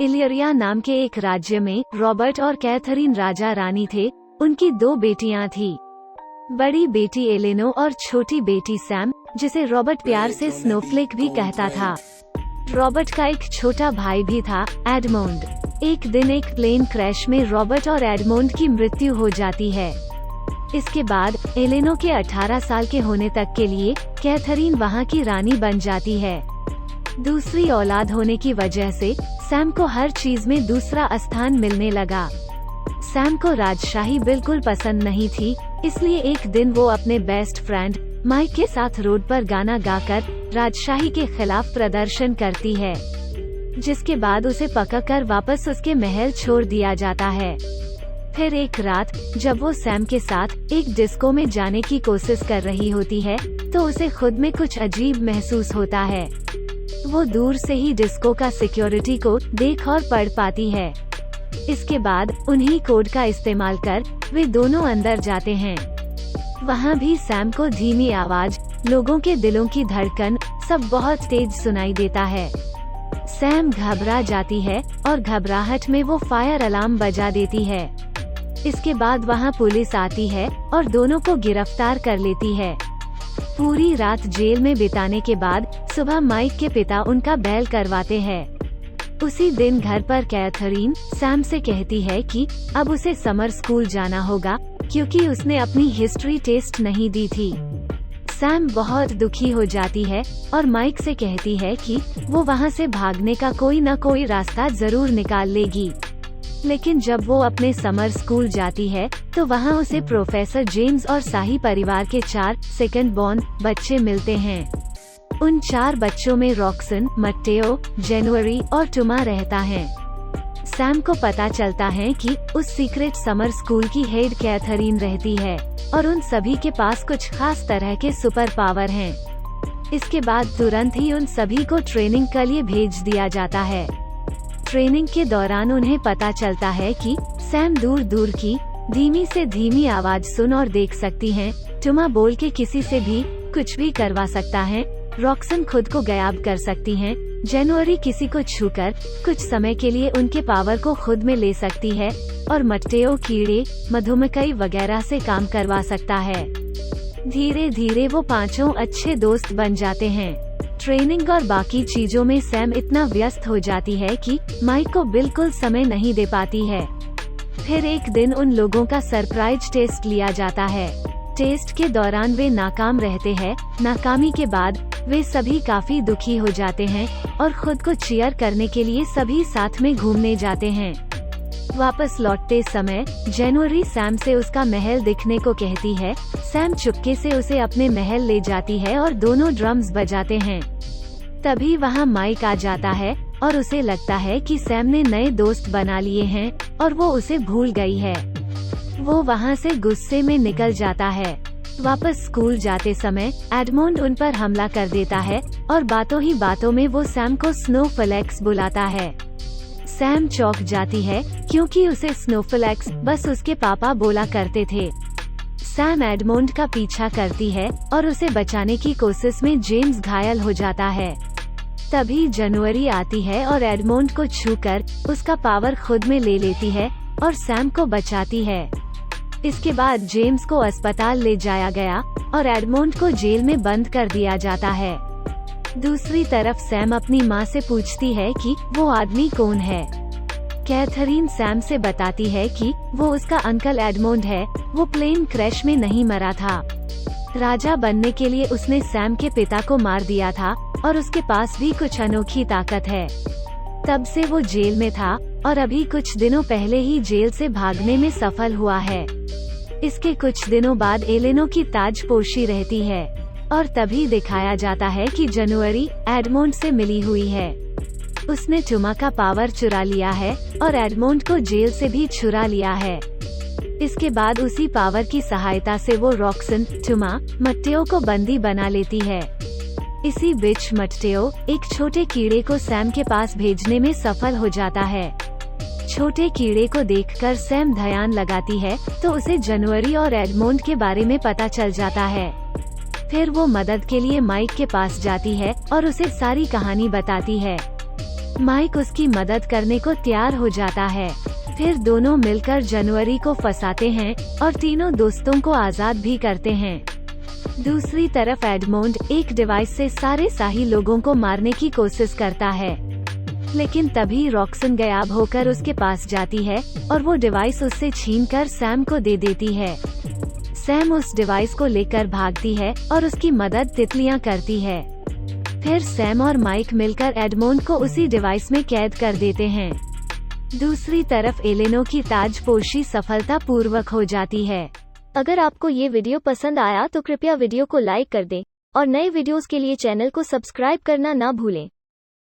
इलियरिया नाम के एक राज्य में रॉबर्ट और कैथरीन राजा रानी थे। उनकी 2 बेटियां थी, बड़ी बेटी एलेनो और छोटी बेटी सैम, जिसे रॉबर्ट प्यार से स्नोफ्लेक भी कहता था। रॉबर्ट का एक छोटा भाई भी था, एडमोंड। एक दिन एक प्लेन क्रैश में रॉबर्ट और एडमोंड की मृत्यु हो जाती है। इसके बाद एलेनो के 18 साल के होने तक के लिए कैथरीन वहाँ की रानी बन जाती है। दूसरी औलाद होने की वजह से सैम को हर चीज में दूसरा स्थान मिलने लगा। सैम को राजशाही बिल्कुल पसंद नहीं थी, इसलिए एक दिन वो अपने बेस्ट फ्रेंड माइक के साथ रोड पर गाना गाकर राजशाही के खिलाफ प्रदर्शन करती है, जिसके बाद उसे पकड़कर वापस उसके महल छोड़ दिया जाता है। फिर एक रात जब वो सैम के साथ एक डिस्को में जाने की कोशिश कर रही होती है, तो उसे खुद में कुछ अजीब महसूस होता है। वो दूर से ही डिस्को का सिक्योरिटी को देख और पढ़ पाती है। इसके बाद उन्हीं कोड का इस्तेमाल कर वे दोनों अंदर जाते हैं। वहाँ भी सैम को धीमी आवाज, लोगों के दिलों की धड़कन सब बहुत तेज सुनाई देता है। सैम घबरा जाती है और घबराहट में वो फायर अलार्म बजा देती है। इसके बाद वहाँ पुलिस आती है और दोनों को गिरफ्तार कर लेती है। पूरी रात जेल में बिताने के बाद सुबह माइक के पिता उनका बैल करवाते हैं। उसी दिन घर पर कैथरीन सैम से कहती है कि अब उसे समर स्कूल जाना होगा, क्योंकि उसने अपनी हिस्ट्री टेस्ट नहीं दी थी। सैम बहुत दुखी हो जाती है और माइक से कहती है कि वो वहाँ से भागने का कोई न कोई रास्ता जरूर निकाल लेगी। लेकिन जब वो अपने समर स्कूल जाती है तो वहाँ उसे प्रोफेसर जेम्स और शाही परिवार के 4 सेकंड बॉर्न बच्चे मिलते हैं। उन 4 बच्चों में रॉक्सन, मट्टेओ, जनवरी और टुमा रहता है। सैम को पता चलता है कि उस सीक्रेट समर स्कूल की हेड कैथरीन रहती है और उन सभी के पास कुछ खास तरह के सुपर पावर हैं। इसके बाद तुरंत ही उन सभी को ट्रेनिंग के लिए भेज दिया जाता है। ट्रेनिंग के दौरान उन्हें पता चलता है कि सैम दूर दूर की धीमी से धीमी आवाज सुन और देख सकती हैं। टुमा बोल के किसी से भी कुछ भी करवा सकता है। रॉक्सन खुद को गायब कर सकती हैं। जनवरी किसी को छूकर कुछ समय के लिए उनके पावर को खुद में ले सकती है और मट्टेओ कीड़े, मधुमक्खी वगैरह से काम करवा सकता है। धीरे धीरे वो पांचों अच्छे दोस्त बन जाते हैं। ट्रेनिंग और बाकी चीजों में सैम इतना व्यस्त हो जाती है कि माइक को बिल्कुल समय नहीं दे पाती है। फिर एक दिन उन लोगों का सरप्राइज टेस्ट लिया जाता है। टेस्ट के दौरान वे नाकाम रहते हैं। नाकामी के बाद वे सभी काफी दुखी हो जाते हैं और खुद को चीयर करने के लिए सभी साथ में घूमने जाते हैं। वापस लौटते समय जनवरी सैम से उसका महल दिखने को कहती है। सैम चुपके से उसे अपने महल ले जाती है और दोनों ड्रम्स बजाते हैं। तभी वहाँ माइक आ जाता है और उसे लगता है कि सैम ने नए दोस्त बना लिए हैं और वो उसे भूल गई है। वो वहाँ से गुस्से में निकल जाता है। वापस स्कूल जाते समय एडमोंड उन पर हमला कर देता है और बातों ही बातों में वो सैम को स्नोफ्लेक्स बुलाता है। सैम चौंक जाती है क्योंकि उसे स्नोफ्लेक्स बस उसके पापा बोला करते थे। सैम एडमोंड का पीछा करती है और उसे बचाने की कोशिश में जेम्स घायल हो जाता है। तभी जनवरी आती है और एडमोंड को छूकर उसका पावर खुद में ले लेती है और सैम को बचाती है। इसके बाद जेम्स को अस्पताल ले जाया गया और एडमोंड को जेल में बंद कर दिया जाता है। दूसरी तरफ सैम अपनी माँ से पूछती है कि वो आदमी कौन है। कैथरीन सैम से बताती है कि वो उसका अंकल एडमोंड है। वो प्लेन क्रैश में नहीं मरा था। राजा बनने के लिए उसने सैम के पिता को मार दिया था और उसके पास भी कुछ अनोखी ताकत है। तब से वो जेल में था और अभी कुछ दिनों पहले ही जेल से भागने में सफल हुआ है। इसके कुछ दिनों बाद एलेनो की ताजपोशी रहती है और तभी दिखाया जाता है कि जनवरी एडमोंड से मिली हुई है। उसने टुमा का पावर चुरा लिया है और एडमोंड को जेल से भी छुड़ा लिया है। इसके बाद उसी पावर की सहायता से वो रॉक्सन, टुमा, मट्टेओ को बंदी बना लेती है। इसी बीच मट्टेओ एक छोटे कीड़े को सैम के पास भेजने में सफल हो जाता है। छोटे कीड़े को देखकर सैम ध्यान लगाती है तो उसे जनवरी और एडमोंड के बारे में पता चल जाता है। फिर वो मदद के लिए माइक के पास जाती है और उसे सारी कहानी बताती है। माइक उसकी मदद करने को तैयार हो जाता है। फिर दोनों मिलकर जनवरी को फंसाते हैं और तीनों दोस्तों को आजाद भी करते हैं। दूसरी तरफ एडमोंड एक डिवाइस से सारे शाही लोगों को मारने की कोशिश करता है, लेकिन तभी रॉक्सन गायब होकर उसके पास जाती है और वो डिवाइस उससे छीनकर सैम को दे देती है। सैम उस डिवाइस को लेकर भागती है और उसकी मदद तितलियां करती है। फिर सैम और माइक मिलकर एडमोंड को उसी डिवाइस में कैद कर देते हैं। दूसरी तरफ एलेनो की ताजपोशी सफलतापूर्वक हो जाती है। अगर आपको ये वीडियो पसंद आया तो कृपया वीडियो को लाइक कर दें और नए वीडियोस के लिए चैनल को सब्सक्राइब करना ना भूलें।